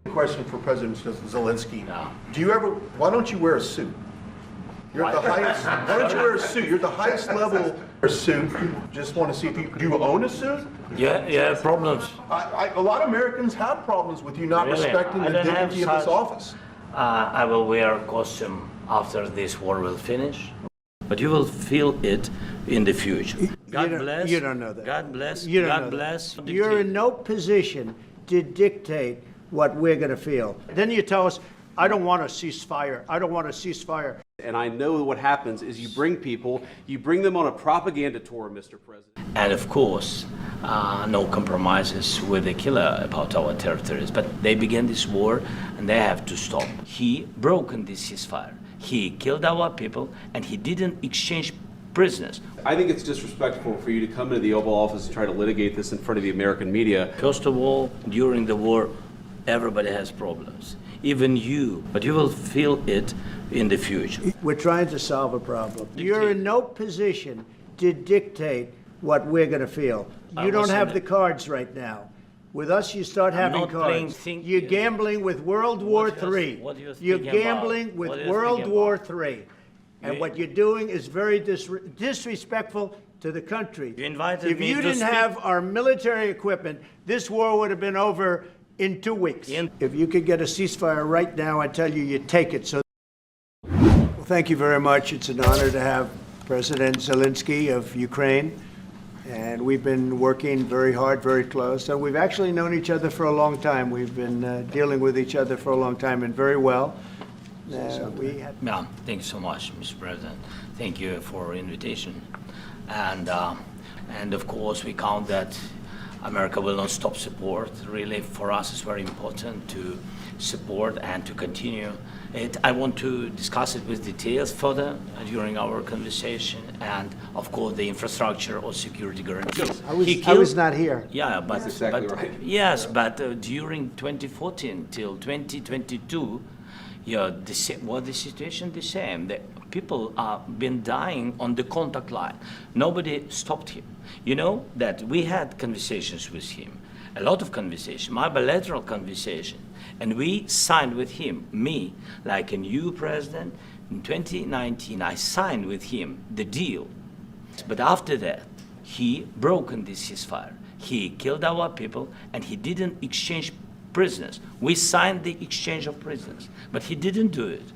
Question for President Zelensky. Do you ever? Why don't you wear a suit? You're at the highest. Why don't you wear a suit? You're at the highest level. A suit. Just want to see if you do. You own a suit? Yeah, problems. A lot of Americans have problems with you not Really? respecting the dignity of this office. I will wear a costume after this war will finish, but you will feel it in the future. God bless. You don't know that. God bless. You don't God know bless. that. You're in no position to dictate what we're going to feel. Then you tell us, I don't want a ceasefire. I don't want a ceasefire. And I know what happens is you bring people, you bring them on a propaganda tour, Mr. President. And of course, no compromises with the killer about our territories. But they began this war and they have to stop. He broken this ceasefire. He killed our people and he didn't exchange prisoners. I think it's disrespectful for you to come into the Oval Office and try to litigate this in front of the American media. First of all, during the war, everybody has problems, even you, but you will feel it in the future. We're trying to solve a problem. You're in no position to dictate what we're going to feel. You don't have the cards right now. With us, you start having cards. You're gambling with World War III. You're gambling with World War III. And what you're doing is very disrespectful to the country. You invited if me you to didn't speak. have our military equipment, this war would have been over in 2 weeks. If you could get a ceasefire right now, I tell you, you take it. So, well, thank you very much. It's an honor to have President Zelensky of Ukraine. And we've been working very hard, very close. So we've actually known each other for a long time. We've been dealing with each other for a long time and very well. Yeah, thank you so much, Mr. President. Thank you for invitation. And of course, we count that America will not stop support. Really, for us, it's very important to support and to continue it. I want to discuss it with details further during our conversation, and of course, the infrastructure or security guarantees. I was not here. Yeah, but, That's exactly right. Yes, but during 2014 till 2022, yeah, the situation the same. The people have been dying on the contact line. Nobody stopped him. You know that we had conversations with him, a lot of conversation, my bilateral conversation, and we signed with him, me, like a new president, in 2019, I signed with him the deal. But after that, he broken this ceasefire. He killed our people and he didn't exchange prisoners. We signed the exchange of prisoners, but he didn't do it.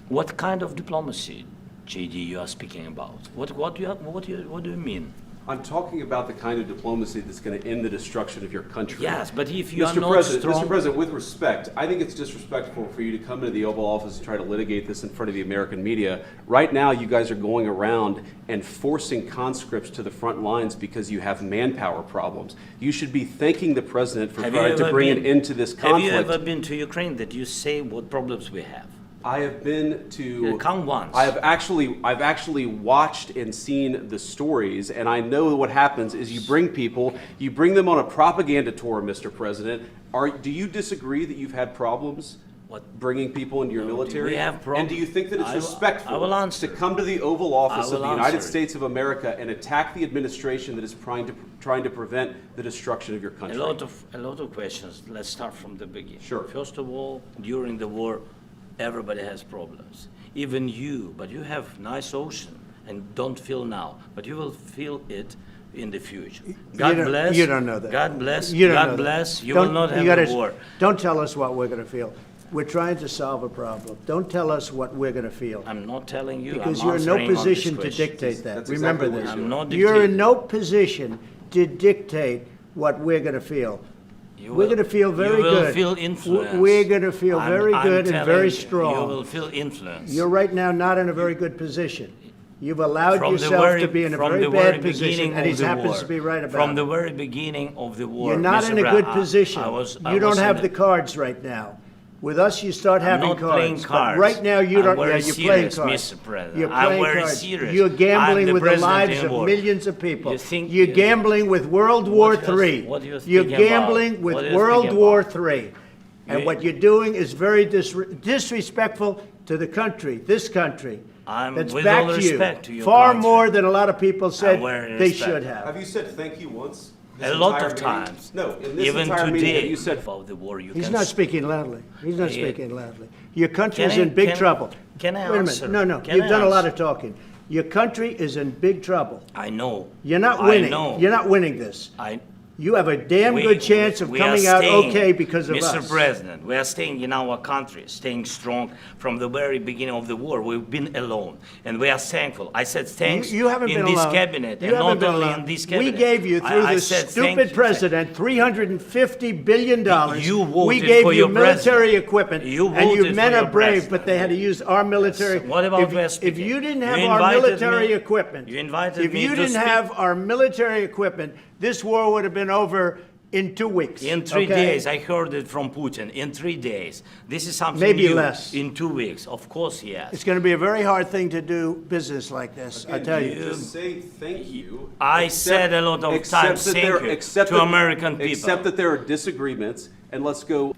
What kind of diplomacy, JD, you are speaking about? What do you mean? I'm talking about the kind of diplomacy that's going to end the destruction of your country. Yes, but if you Mr. are not President, strong... Mr. President, with respect, I think it's disrespectful for you to come into the Oval Office and try to litigate this in front of the American media. Right now, you guys are going around and forcing conscripts to the front lines because you have manpower problems. You should be thanking the President for trying to bring an end to this conflict. Have you ever been to Ukraine that you say what problems we have? I have been to. Come once. I've actually watched and seen the stories, and I know what happens is you bring people, you bring them on a propaganda tour, Mr. President. Do you disagree that you've had problems bringing people into your military? We have problems. And do you think that it's respectful to come to the Oval Office of the United States of America and attack the administration that is trying to prevent the destruction of your country? A lot of questions. Let's start from the beginning. Sure. First of all, during the war, everybody has problems. Even you, but you have nice ocean and don't feel now, but you will feel it in the future. God bless. You don't know that. God bless. You don't God know bless. that. You will not have a war. Don't tell us what we're going to feel. We're trying to solve a problem. Don't tell us what we're going to feel. I'm not telling you. Because I'm you're in no answering on position this to question. dictate that. That's Remember exactly this. what I'm not You're dictating. in no position to dictate what we're going to feel. We're going to feel very good. You will feel influence. We're going to feel very good and very strong. You will feel influence. You're right now not in a very good position. You've allowed yourself to be in a very bad position, and he happens to be right about it. From the very beginning of the war. You're not in a good position. You don't have the cards right now. With us, you start having I'm not playing cards. cards. But right now, you don't. I'm Yeah, very you're playing serious, cards. Mr. President. You're I'm playing very cards. serious. You're gambling I'm with the president lives in of war. millions of people. You think- You're gambling with World War III. What are you You're speaking about? gambling with What are you World speaking War about? III. And what you're doing is very disrespectful to the country, this country, I'm- that's with all backed you respect to your far country. more than a lot of people said very they respect. should Have have. you said thank you once? A This lot entire of meeting? times. No, in this Even entire meeting, today, have you said about the war, you He's can not speaking loudly. He's not Yeah. speaking loudly. Your country Can is I- in big can- trouble. can I Wait a answer? minute. No, Can you've I done a lot answer? of talking. Your country is in big trouble. I know. You're not I winning. know. You're not winning this. You have a damn good chance of we are coming out staying, okay because of Mr. us. President, we are staying in our country, staying strong from the very beginning of the war. We've been alone, and we are thankful. I said thanks You haven't in been this alone. cabinet, You and haven't not been only alone. in this We cabinet. gave you, through I this said thank stupid you. president, $350 billion. You We voted gave for you your military president. equipment, You and you voted men for are your brave, president. but they had to use our military. What about West If speaking? you didn't have You our invited military me- equipment, you invited if me you to didn't speak. have our military equipment, this war would have been over in 2 weeks. In 3 okay? days, I heard it from Putin. In 3 days, this is something Maybe new. less. In 2 weeks, of course, yes. It's going to be a very hard thing to do business like this, I tell you. Just say thank you. I said a lot of Except times that thank there- you except to that- American people. Except that there are disagreements, and let's go.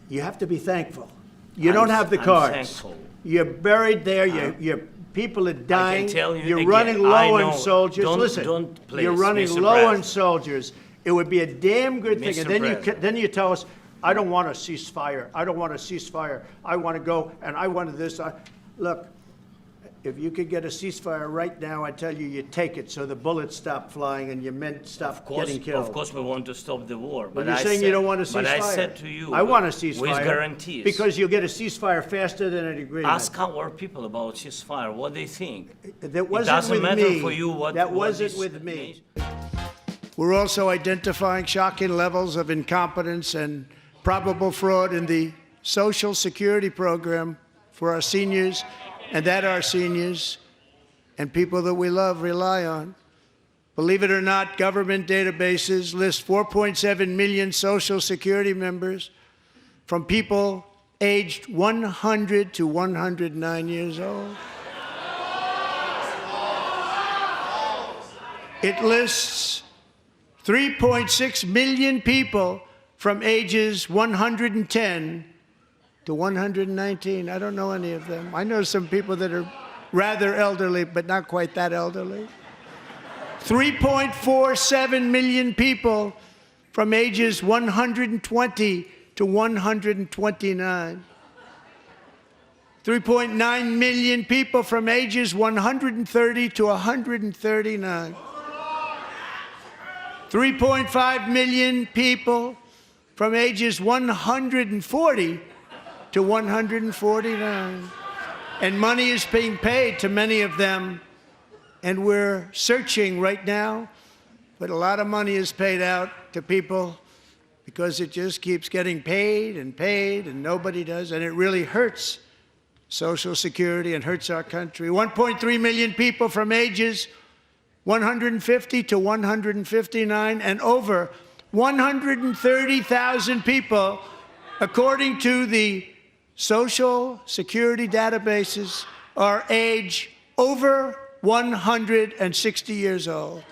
You have to be thankful. You I'm- don't have the I'm cards. thankful. You're buried there. Your people are dying. tell you You're again, running I low know. on soldiers. Don't- Listen, don't, please, you're running Mr. low on President. soldiers. It would be a damn good thing. Mr. And then President. then you tell us, I don't want a ceasefire. I don't want a ceasefire. I want to go and I wanted this. Look, if you could get a ceasefire right now, I tell you, you take it so the bullets stop flying and your men stop getting killed. Of course, we want to stop the war. But But you're I saying said, you don't want a ceasefire. But I said to you, I want a ceasefire. with guarantees. Because you'll get a ceasefire faster than an agreement. Ask our people about ceasefire, what they think. That wasn't it doesn't with matter me. for you what. That what wasn't this with me. means. We're also identifying shocking levels of incompetence and probable fraud in the Social Security program for our seniors, and that our seniors and people that we love rely on. Believe it or not, government databases list 4.7 million Social Security members from people aged 100 to 109 years old. It lists 3.6 million people from ages 110 to 119. I don't know any of them. I know some people that are rather elderly, but not quite that elderly. 3.47 million people from ages 120 to 129. 3.9 million people from ages 130 to 139. 3.5 million people from ages 140 to 149. And money is being paid to many of them. And we're searching right now, but a lot of money is paid out to people because it just keeps getting paid, and nobody does. And it really hurts Social Security and hurts our country. 1.3 million people from ages 150 to 159, and over 130,000 people, according to the Social Security databases, are age over 160 years old.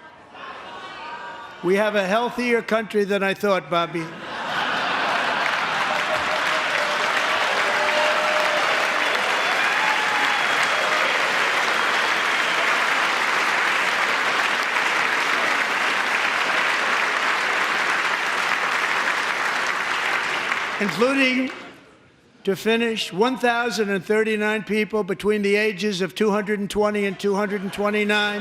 We have a healthier country than I thought, Bobby. Including, to finish, 1,039 people between the ages of 220 and 229,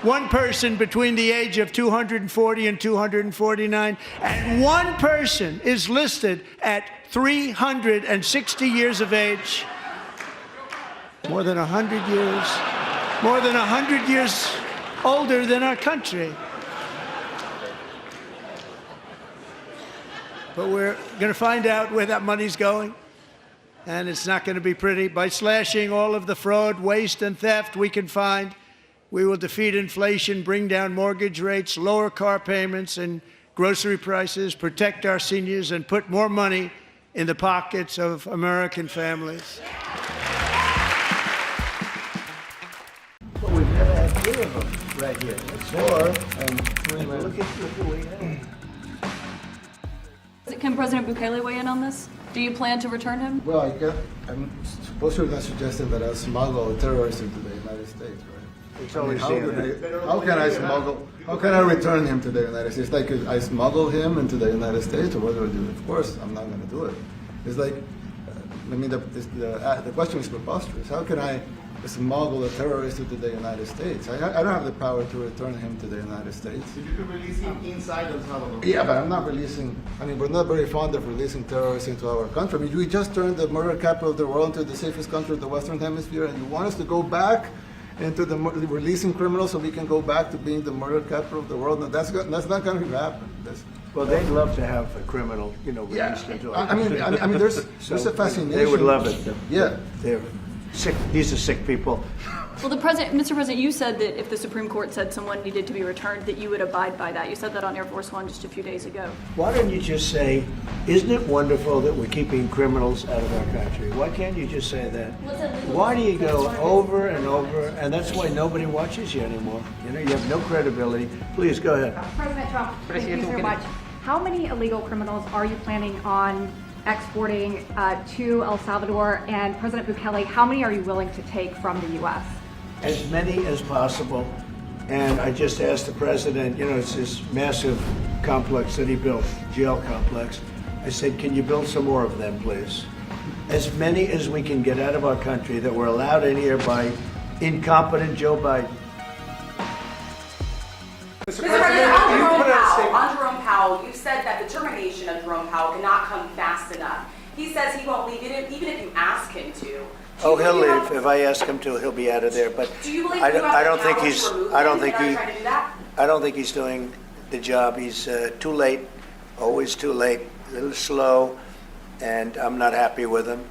one person between the age of 240 and 249, and one person is listed at 360 years of age. More than 100 years older than our country. But we're going to find out where that money's going, and it's not going to be pretty. By slashing all of the fraud, waste, and theft we can find, we will defeat inflation, bring down mortgage rates, lower car payments and grocery prices, protect our seniors, and put more money in the pockets of American families. But we've never had three of them right here. Four and three. Look at we have. Can President Bukele weigh in on this? Do you plan to return him? Well, I'm supposed to not suggesting that I smuggle a terrorist into the United States, right? It's always how can I smuggle? How can I return him to the United States? Like I smuggle him into the United States, or what do I do? Of course, I'm not going to do it. It's like, I mean, the question is preposterous. How can I smuggle a terrorist into the United States? I don't have the power to return him to the United States. You can release him inside El Salvador. Yeah, but I'm not releasing. I mean, we're not very fond of releasing terrorists into our country. I mean, we just turned the murder capital of the world into the safest country of the Western Hemisphere, and you want us to go back into the releasing criminals so we can go back to being the murder capital of the world? No, that's not going to happen. Well, they'd love to have a criminal, released into our I mean, there's a fascination. They would love it. Yeah. They're sick. These are sick people. Well, Mr. President, you said that if the Supreme Court said someone needed to be returned, that you would abide by that. You said that on Air Force One just a few days ago. Why don't you just say, isn't it wonderful that we're keeping criminals out of our country? Why can't you just say that? Why do you go over and over? And that's why nobody watches you anymore. You have no credibility. Please, go ahead. President Trump, thank you so much. How many illegal criminals are you planning on exporting to El Salvador? And President Bukele, how many are you willing to take from the U.S.? As many as possible. And I just asked the president, it's this massive complex that he built, jail complex. I said, can you build some more of them, please? As many as we can get out of our country that were allowed in here by incompetent Joe Biden. Mr. President, on Jerome Powell, you said that the termination of Jerome Powell cannot come fast enough. He says he won't leave it even if you ask him to. Oh, he'll leave. If I ask him to, he'll be out of there. But do you believe I don't think he's. I don't think he's doing the job. He's too late, always too late, a little slow, and I'm not happy with him.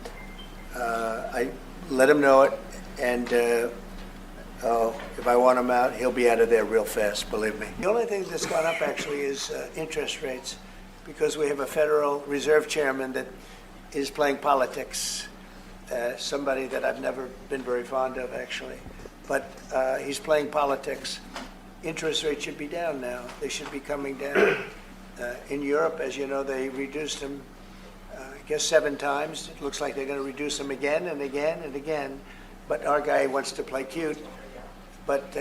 I let him know it, and if I want him out, he'll be out of there real fast. Believe me. The only thing that's gone up actually is interest rates, because we have a Federal Reserve Chairman that is playing politics. Somebody that I've never been very fond of, actually. But he's playing politics. Interest rates should be down now. They should be coming down. In Europe, as you know, they reduced them, I guess 7 times. It looks like they're going to reduce them again and again and again. But our guy wants to play cute. But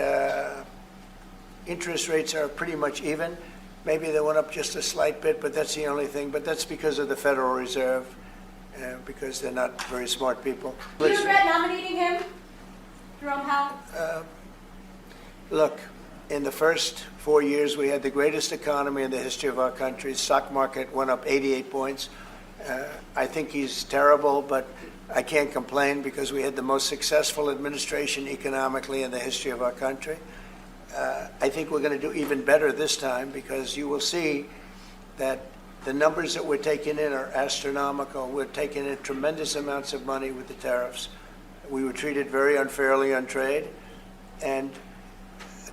interest rates are pretty much even. Maybe they went up just a slight bit, but that's the only thing. But that's because of the Federal Reserve. Because they're not very smart people. Do you regret nominating him, Jerome Powell? Look, in the first 4 years, we had the greatest economy in the history of our country. The stock market went up 88 points. I think he's terrible, but I can't complain because we had the most successful administration economically in the history of our country. I think we're going to do even better this time because you will see that the numbers that we're taking in are astronomical. We're taking in tremendous amounts of money with the tariffs. We were treated very unfairly on trade, and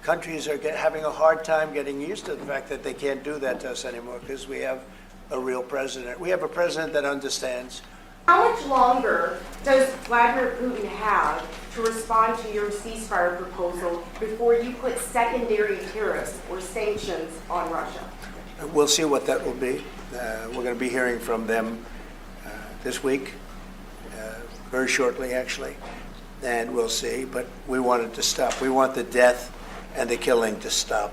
countries are having a hard time getting used to the fact that they can't do that to us anymore because we have a real president. We have a president that understands. How much longer does Vladimir Putin have to respond to your ceasefire proposal before you put secondary tariffs or sanctions on Russia? We'll see what that will be. We're going to be hearing from them this week, very shortly actually, and we'll see. But we want it to stop. We want the death and the killing to stop.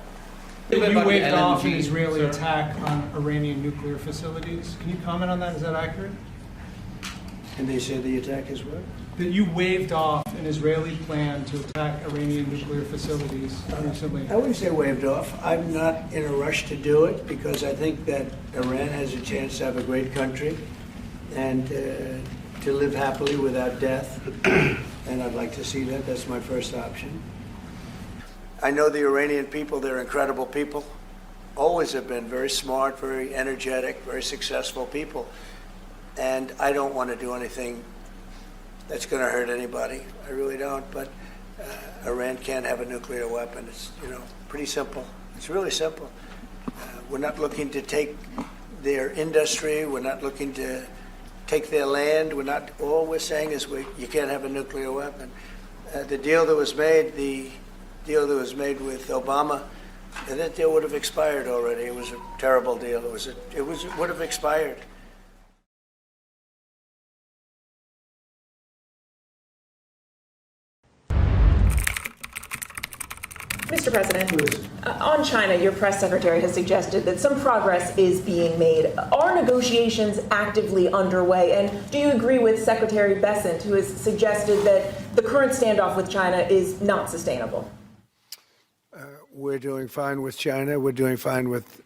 You waved off an Israeli attack on Iranian nuclear facilities. Can you comment on that? Is that accurate? And they say the attack is what? That you waved off an Israeli plan to attack Iranian nuclear facilities recently. I wouldn't say waved off. I'm not in a rush to do it because I think that Iran has a chance to have a great country and to live happily without death. And I'd like to see that. That's my first option. I know the Iranian people. They're incredible people. Always have been very smart, very energetic, very successful people. And I don't want to do anything that's going to hurt anybody. I really don't. But Iran can't have a nuclear weapon. It's pretty simple. It's really simple. We're not looking to take their industry. We're not looking to take their land. All we're saying is you can't have a nuclear weapon. The deal that was made with Obama, that deal would have expired already. It was a terrible deal. It would have expired. Mr. President, on China, your press secretary has suggested that some progress is being made. Are negotiations actively underway? And do you agree with Secretary Bessent, who has suggested that the current standoff with China is not sustainable? We're doing fine with China. We're doing fine with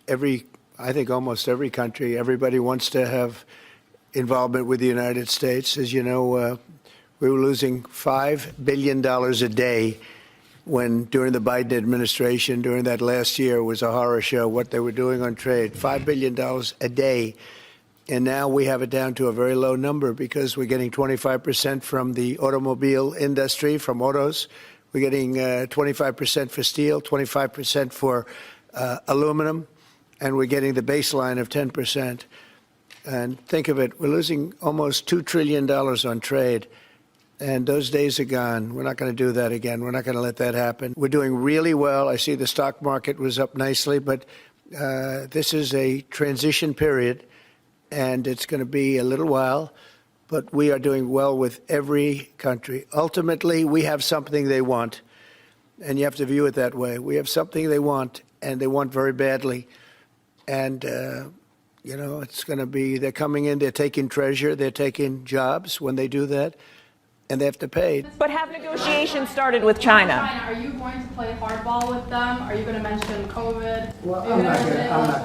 I think almost every country. Everybody wants to have involvement with the United States. As you know, we were losing $5 billion a day during the Biden administration, during that last year, was a horror show, what they were doing on trade, $5 billion a day. And now we have it down to a very low number because we're getting 25% from the automobile industry, from autos. We're getting 25% for steel, 25% for aluminum, and we're getting the baseline of 10%. And think of it, we're losing almost $2 trillion on trade. And those days are gone. We're not going to do that again. We're not going to let that happen. We're doing really well. I see the stock market was up nicely, but this is a transition period, and it's going to be a little while. But we are doing well with every country. Ultimately, we have something they want, and you have to view it that way. We have something they want, and they want very badly. And, it's going to be, they're coming in, they're taking treasure, they're taking jobs when they do that, and they have to pay. But have negotiations started with China? Are you going to play hardball with them? Are you going to mention COVID? Well, I'm not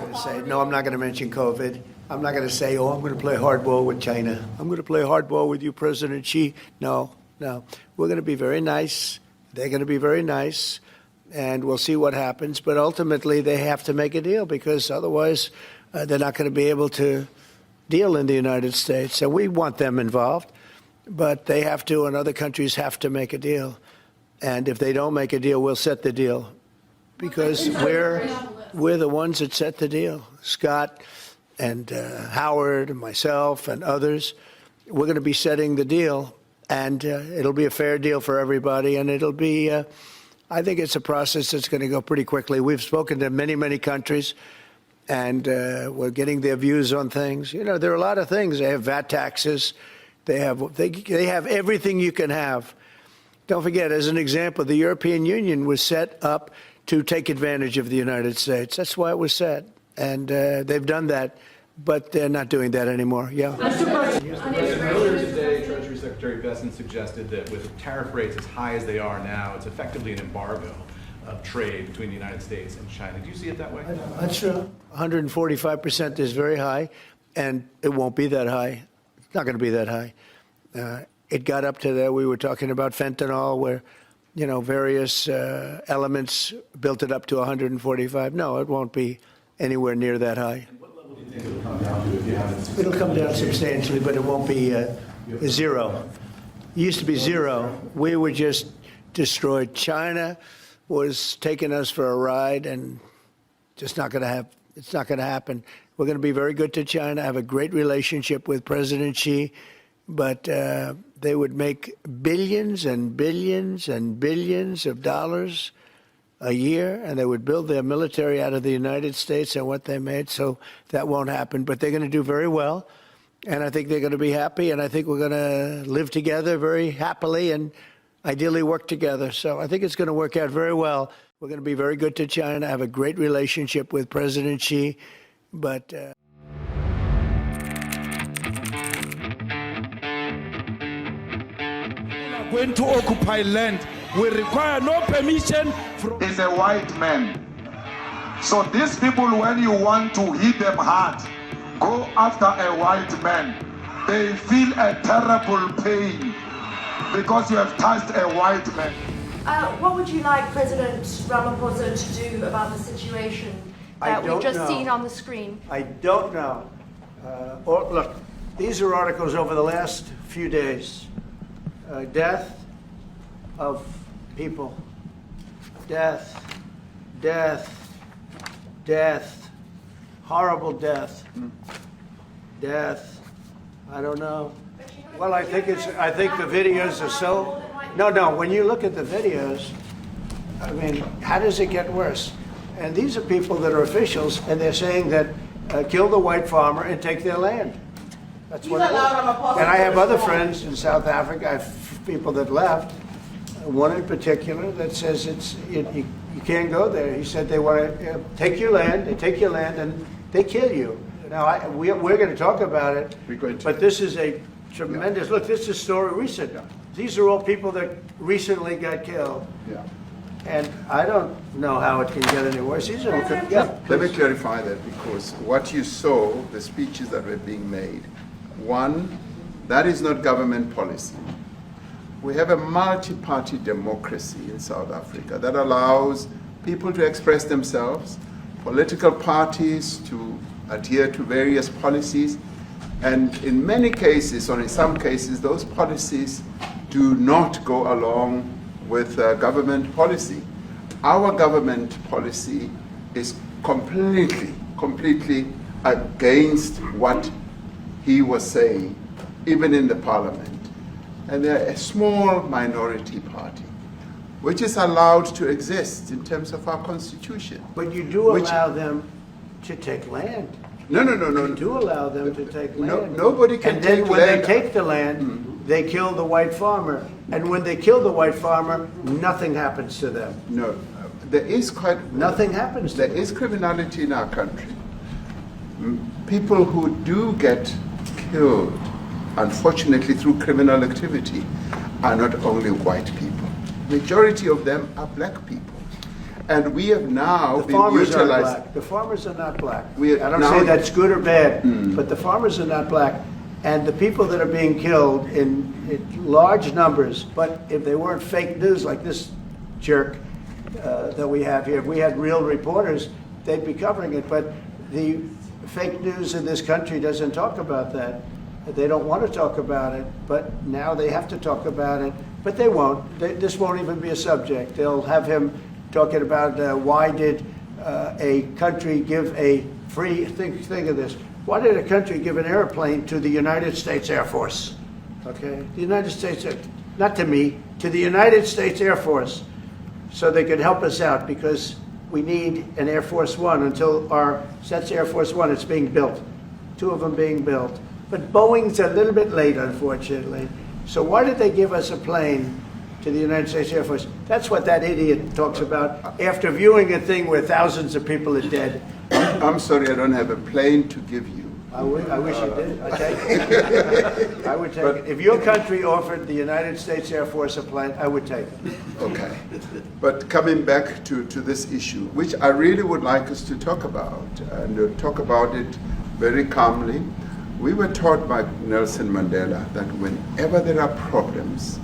going to say, no, I'm not going to mention COVID. I'm not going to say, I'm going to play hardball with China. I'm going to play hardball with you, President Xi. No. We're going to be very nice. They're going to be very nice, and we'll see what happens. But ultimately, they have to make a deal because otherwise they're not going to be able to deal in the United States. And we want them involved, but they have to, and other countries have to make a deal. And if they don't make a deal, we'll set the deal because we're the ones that set the deal. Scott and Howard and myself and others, we're going to be setting the deal, and it'll be a fair deal for everybody, and it'll be, I think it's a process that's going to go pretty quickly. We've spoken to many, many countries, and we're getting their views on things. There are a lot of things. They have VAT taxes. They have everything you can have. Don't forget, as an example, the European Union was set up to take advantage of the United States. That's why it was set. And they've done that, but they're not doing that anymore. Yeah. Earlier today, Treasury Secretary Bessent suggested that with tariff rates as high as they are now, it's effectively an embargo of trade between the United States and China. Do you see it that way? That's true. 145% is very high, and it won't be that high. It's not going to be that high. It got up to there. We were talking about fentanyl, where various elements built it up to 145. No, it won't be anywhere near that high. And what level do you think it'll come down to if you haven't? It'll come down substantially, but it won't be zero. It used to be zero. We were just destroyed. China was taking us for a ride, and just not going to have. It's not going to happen. We're going to be very good to China. Have a great relationship with President Xi, but they would make billions and billions and billions of dollars a year, and they would build their military out of the United States and what they made, so that won't happen. But they're going to do very well, and I think they're going to be happy, and I think we're going to live together very happily and ideally work together. So I think it's going to work out very well. We're going to be very good to China, have a great relationship with President Xi, but... Going to occupy land, we require no permission from... Is a white man. So these people, when you want to hit them hard, go after a white man. They feel a terrible pain because you have touched a white man. What would you like President Ramaphosa to do about the situation that we've just seen on the screen? I don't know. Look, these are articles over the last few days. Death of people. Death. Horrible death. Death. I don't know. Well, I think the videos are so... No, when you look at the videos, I mean, how does it get worse? And these are people that are officials, and they're saying that kill the white farmer and take their land. That's what it is. And I have other friends in South Africa. I have people that left. One in particular that says you You can't go there. He said they want to take your land, they take your land, and they kill you. Now, we're going to talk about it, but this is a tremendous, look, this is a story recent. These are all people that recently got killed. Yeah. And I don't know how it can get any worse. These are, Let me clarify that, because what you saw, the speeches that were being made, one, that is not government policy. We have a multi-party democracy in South Africa that allows people to express themselves, political parties to adhere to various policies, and in many cases, or in some cases, those policies do not go along with government policy. Our government policy is completely against what he was saying, even in the parliament. And they're a small minority party, which is allowed to exist in terms of our constitution. but you do allow them to take land. No. You do allow them to take land. Nobody can and then take when land. they take the land, they kill the white farmer. And when they kill the white farmer, nothing happens to them. No, there is Nothing happens to There them. is criminality in our country. People who do get killed, unfortunately through criminal activity, are not only white people. Majority of them are black people. And we have now The been farmers are utilized. black. The farmers are not black. We- I don't now- say that's good or bad, but the farmers are not black. And the people that are being killed in large numbers, but if they weren't fake news like this jerk that we have here, if we had real reporters, they'd be covering it. But the fake news in this country doesn't talk about that. They don't want to talk about it, but now they have to talk about it. But they won't. This won't even be a subject. They'll have him talking about why did a country give a free, think of this, why did a country give an airplane to the United States Air Force? Okay, the United States, not to me, to the United States Air Force, so they could help us out because we need an Air Force One until that's Air Force One, it's being built. 2 of them being built. But Boeing's a little bit late, unfortunately. So why did they give us a plane to the United States Air Force? That's what that idiot talks about after viewing a thing where thousands of people are dead. I'm sorry, I don't have a plane to give you. I wish you did. I take it. I would take it. If your country offered the United States Air Force a plane, I would take it. Okay. But coming back to this issue, which I really would like us to talk about, and talk about it very calmly. We were taught by Nelson Mandela that whenever there are problems,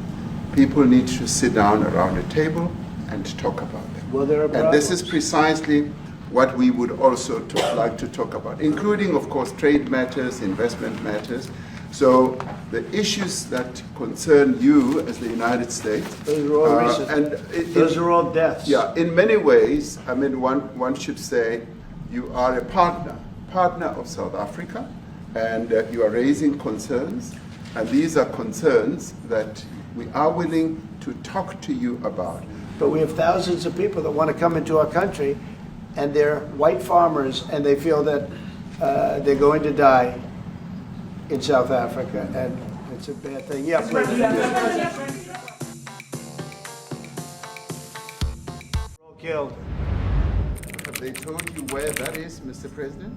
people need to sit down around a table and talk about them. Well, there are and this is problems. precisely what we would also like to talk about, including, of course, trade matters, investment matters. So the issues that concern you as the United States, Those are all recent. Those are all deaths. yeah, in many ways, I mean, one should say you are a partner of South Africa, and you are raising concerns, and these are concerns that we are willing to talk to you about. But we have thousands of people that want to come into our country, and they're white farmers, and they feel that they're going to die in South Africa, and it's a bad thing. Yeah, please. All killed. Have they told you where that is, Mr. President?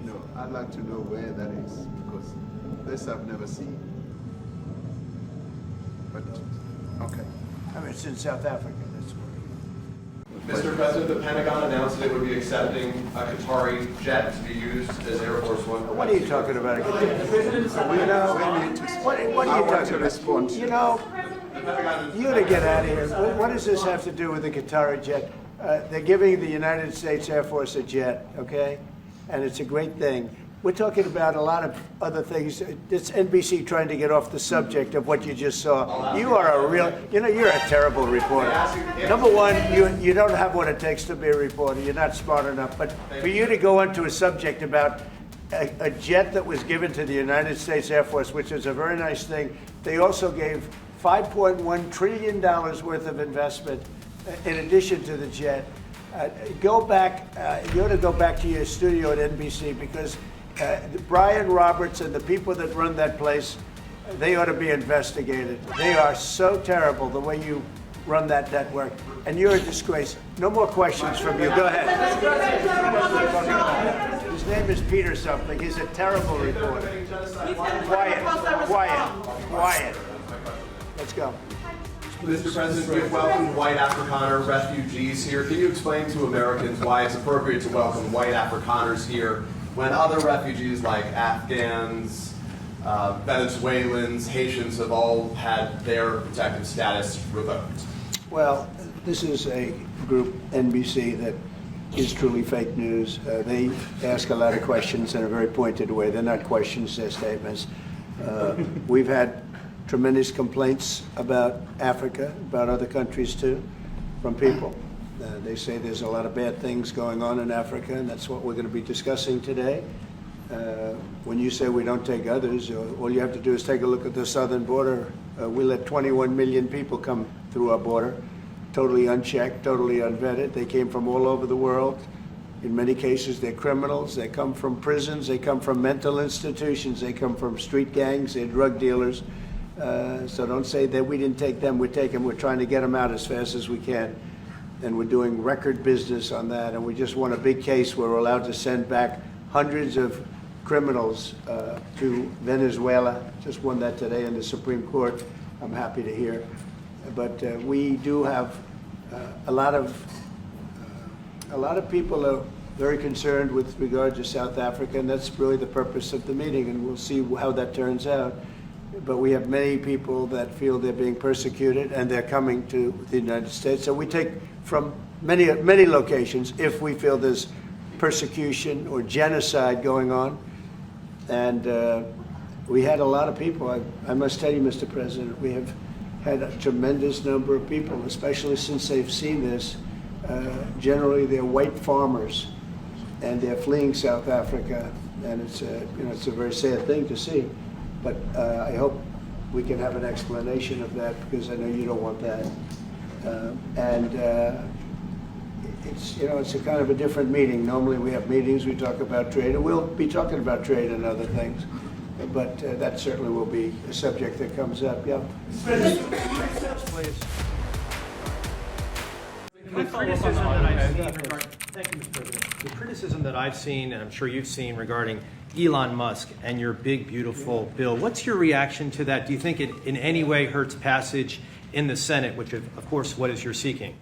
No, I'd like to know where that is, because this I've never seen. But, okay. I mean, it's in South Africa. That's Mr. President, the Pentagon announced that it would be accepting a Qatari jet to be used as Air Force One. What are you talking about? You know, what are you talking about? You know, you gotta get out of here. What does this have to do with the Qatari jet? They're giving the United States Air Force a jet, okay? And it's a great thing. We're talking about a lot of other things. It's NBC trying to get off the subject of what you just saw. You are a real, you're a terrible reporter. Number one, you don't have what it takes to be a reporter. You're not smart enough. But for you to go into a subject about a jet that was given to the United States Air Force, which is a very nice thing, they also gave $5.1 trillion worth of investment in addition to the jet. Go back, you ought to go back to your studio at NBC, because Brian Roberts and the people that run that place, they ought to be investigated. They are so terrible, the way you run that network, and you're a disgrace. No more questions from you. Go ahead. His name is Peter something. He's a terrible reporter. Quiet. Let's go. Mr. President, we've welcomed white Afrikaner refugees here. Can you explain to Americans why it's appropriate to welcome white Afrikaners here when other refugees like Afghans, Venezuelans, Haitians have all had their protective status revoked? Well, this is a group, NBC, that is truly fake news. They ask a lot of questions in a very pointed way. They're not questions, they're statements. We've had tremendous complaints about Africa, about other countries too, from people. They say there's a lot of bad things going on in Africa, and that's what we're going to be discussing today. When you say we don't take others, all you have to do is take a look at the southern border. We let 21 million people come through our border, totally unchecked, totally unvetted. They came from all over the world. In many cases, they're criminals. They come from prisons. They come from mental institutions. They come from street gangs. They're drug dealers. So don't say that we didn't take them. We're trying to get them out as fast as we can. And we're doing record business on that. And we just won a big case where we're allowed to send back hundreds of criminals to Venezuela. Just won that today in the Supreme Court. I'm happy to hear. But we do have a lot of people are very concerned with regard to South Africa, and that's really the purpose of the meeting, and we'll see how that turns out. But we have many people that feel they're being persecuted, and they're coming to the United States. So we take from many locations if we feel there's persecution or genocide going on. And we had a lot of people. I must tell you, Mr. President, we have had a tremendous number of people, especially since they've seen this. Generally, they're white farmers, and they're fleeing South Africa, and it's a very sad thing to see. But I hope we can have an explanation of that, because I know you don't want that. It's a kind of a different meeting. Normally we have meetings, we talk about trade, and we'll be talking about trade and other things. But that certainly will be a subject that comes up. Yeah. Please. Thank you, Mr. President. The criticism that I've seen, and I'm sure you've seen, regarding Elon Musk and your big, beautiful bill, what's your reaction to that? Do you think it in any way hurts passage in the Senate, which, of course, what is you're seeking?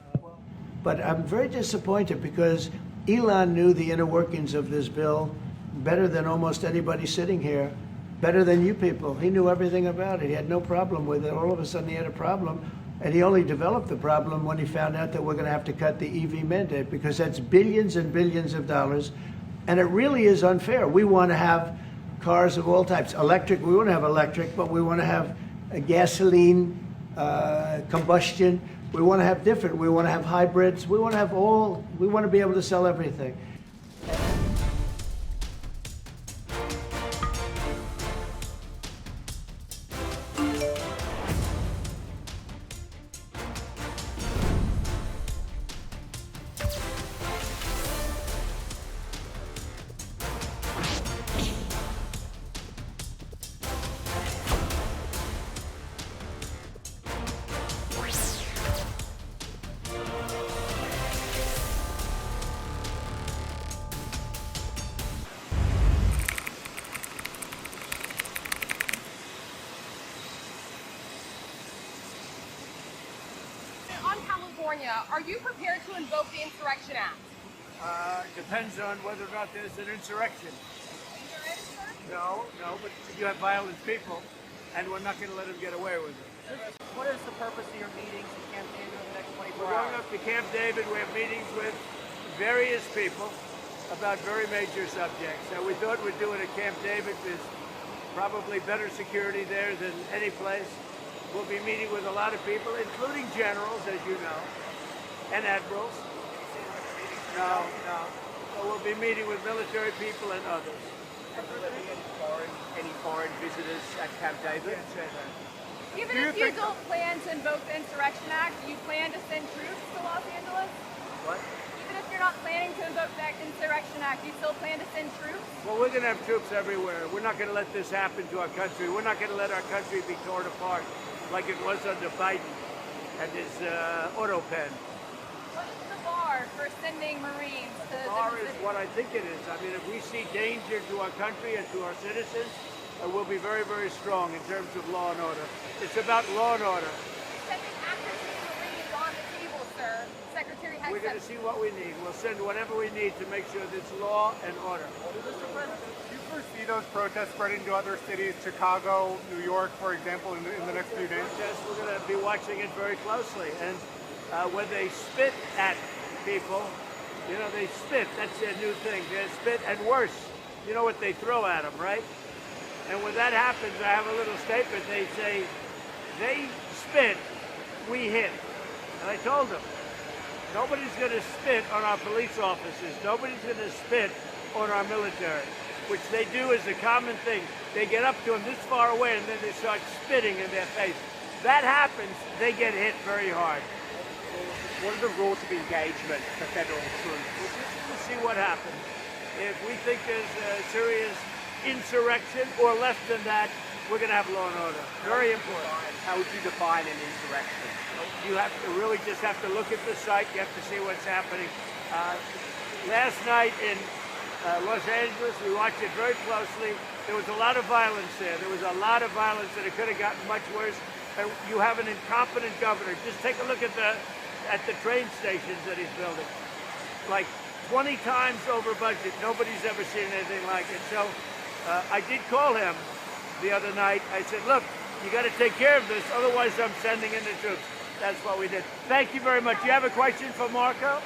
But I'm very disappointed, because Elon knew the inner workings of this bill better than almost anybody sitting here, better than you people. He knew everything about it. He had no problem with it. All of a sudden he had a problem. And he only developed the problem when he found out that we're going to have to cut the EV mandate, because that's billions and billions of dollars. And it really is unfair. We want to have cars of all types. Electric, we want to have electric, but we want to have a gasoline, combustion. We want to have different. We want to have hybrids. We want to have all. We want to be able to sell everything. Are you prepared to invoke the Insurrection Act? Depends on whether or not there's an insurrection. No, but you have violent people, and we're not going to let them get away with it. What is the purpose of your meetings in Camp David over the next 24 We're hours? going up to Camp David. We have meetings with various people about very major subjects. So we thought we'd do it at Camp David. There's probably better security there than any place. We'll be meeting with a lot of people, including generals, as you know, and admirals. No. So we'll be meeting with military people and others. Have there been any foreign visitors at Camp David? I can't say that. Even if you don't plan to invoke the Insurrection Act, do you plan to send troops to Los Angeles? What? Even if you're not planning to invoke the Insurrection Act, do you still plan to send troops? Well, we're going to have troops everywhere. We're not going to let this happen to our country. We're not going to let our country be torn apart like it was under Biden. and his auto pen. What is the bar for sending Marines to The bar is what I think it is. I mean, if we see danger to our country and to our citizens, we'll be very, very strong in terms of law and order. It's about law and order. Sending active duty Marines on the table, sir? Secretary has We're going to said. see what we need. We'll send whatever we need to make sure there's law and order. Mr. President, do you foresee those protests spreading to other cities, Chicago, New York, for example, in the next few days? Yes, we're going to be watching it very closely. And when they spit at people, you know, they spit. That's their new thing. They spit, and worse, you know what they throw at them, right? And when that happens, I have a little statement. They say, they spit, we hit. And I told them, nobody's going to spit on our police officers. Nobody's going to spit on our military, which they do as a common thing. They get up to them this far away, and then they start spitting in their face. That happens, they get hit very hard. What are the rules of engagement for federal troops? We'll see what happens. If we think there's a serious insurrection or less than that, we're going to have law and order. Very important. How would you define an insurrection? You have to really just have to look at the site. You have to see what's happening. Last night in Los Angeles, we watched it very closely. There was a lot of violence there. There was a lot of violence, and it could have gotten much worse. And you have an incompetent governor. Just take a look at the train stations that he's building. Like 20 times over budget. Nobody's ever seen anything like it. So I did call him the other night. I said, look, you got to take care of this, otherwise I'm sending in the troops. That's what we did. Thank you very much. You have a question for Marco?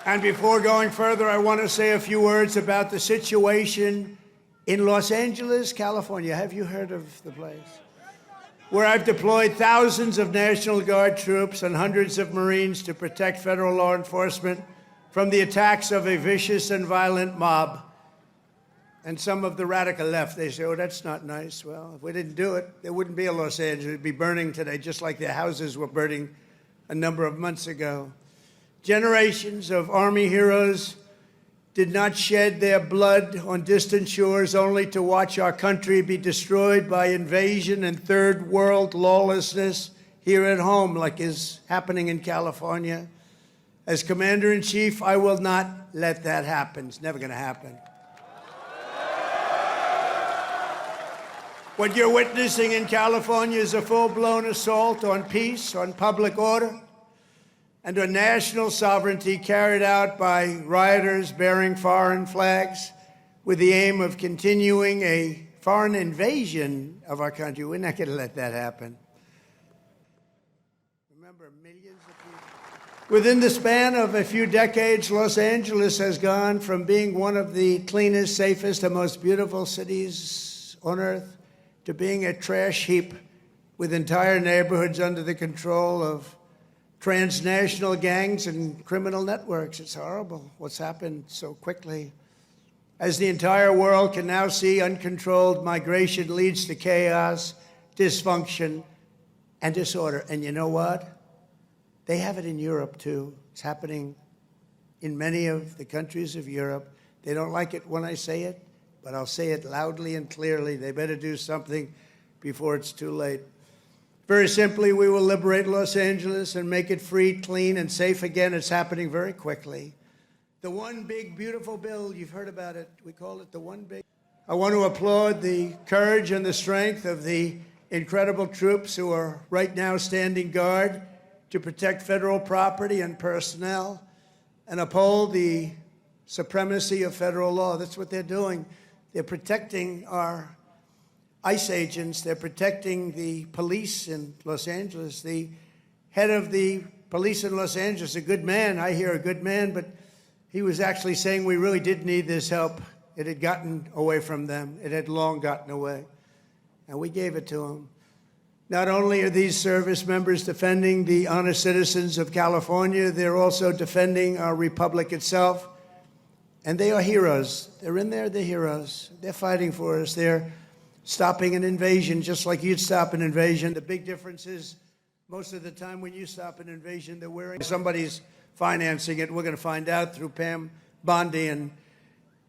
And before going further, I want to say a few words about the situation in Los Angeles, California. Have you heard of the place? Where I've deployed thousands of National Guard troops and hundreds of Marines to protect federal law enforcement from the attacks of a vicious and violent mob. And some of the radical left, they say, oh, that's not nice. Well, if we didn't do it, there wouldn't be a Los Angeles. It'd be burning today, just like their houses were burning a number of months ago. Generations of Army heroes did not shed their blood on distant shores only to watch our country be destroyed by invasion and third world lawlessness here at home, like is happening in California. As Commander-in-Chief, I will not let that happen. It's never going to happen. What you're witnessing in California is a full-blown assault on peace, on public order, and on national sovereignty carried out by rioters bearing foreign flags with the aim of continuing a foreign invasion of our country. We're not going to let that happen. Remember, millions of people. Within the span of a few decades, Los Angeles has gone from being one of the cleanest, safest, and most beautiful cities on earth to being a trash heap with entire neighborhoods under the control of transnational gangs and criminal networks. It's horrible what's happened so quickly. As the entire world can now see, uncontrolled migration leads to chaos, dysfunction, and disorder. And you know what? They have it in Europe, too. It's happening in many of the countries of Europe. They don't like it when I say it, but I'll say it loudly and clearly. They better do something before it's too late. Very simply, we will liberate Los Angeles and make it free, clean, and safe again. It's happening very quickly. The one big, beautiful bill, you've heard about it. We call it the one big. I want to applaud the courage and the strength of the incredible troops who are right now standing guard to protect federal property and personnel and uphold the supremacy of federal law. That's what they're doing. They're protecting our ICE agents. They're protecting the police in Los Angeles. The head of the police in Los Angeles, a good man, I hear a good man, but he was actually saying we really did need this help. It had gotten away from them. It had long gotten away. And we gave it to him. Not only are these service members defending the honest citizens of California, they're also defending our republic itself. And they are heroes. They're in there, they're heroes. They're fighting for us. They're stopping an invasion just like you'd stop an invasion. The big difference is most of the time when you stop an invasion, they're wearing somebody's financing it. We're going to find out through Pam Bondi and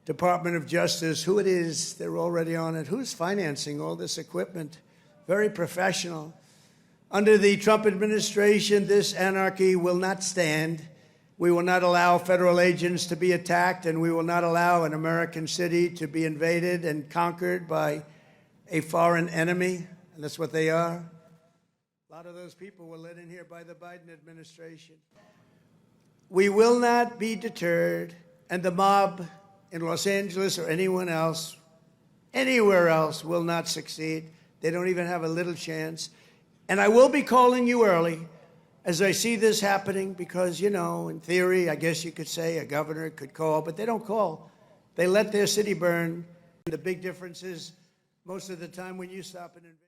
Department of Justice who it is. They're already on it. Who's financing all this equipment? Very professional. Under the Trump administration, this anarchy will not stand. We will not allow federal agents to be attacked, and we will not allow an American city to be invaded and conquered by a foreign enemy, and that's what they are. A lot of those people were let in here by the Biden administration. We will not be deterred, and the mob in Los Angeles or anyone else, anywhere else, will not succeed. They don't even have a little chance. And I will be calling you early as I see this happening because, you know, in theory, I guess you could say a governor could call, but they don't call. They let their city burn. The big difference is most of the time when you stop an invasion,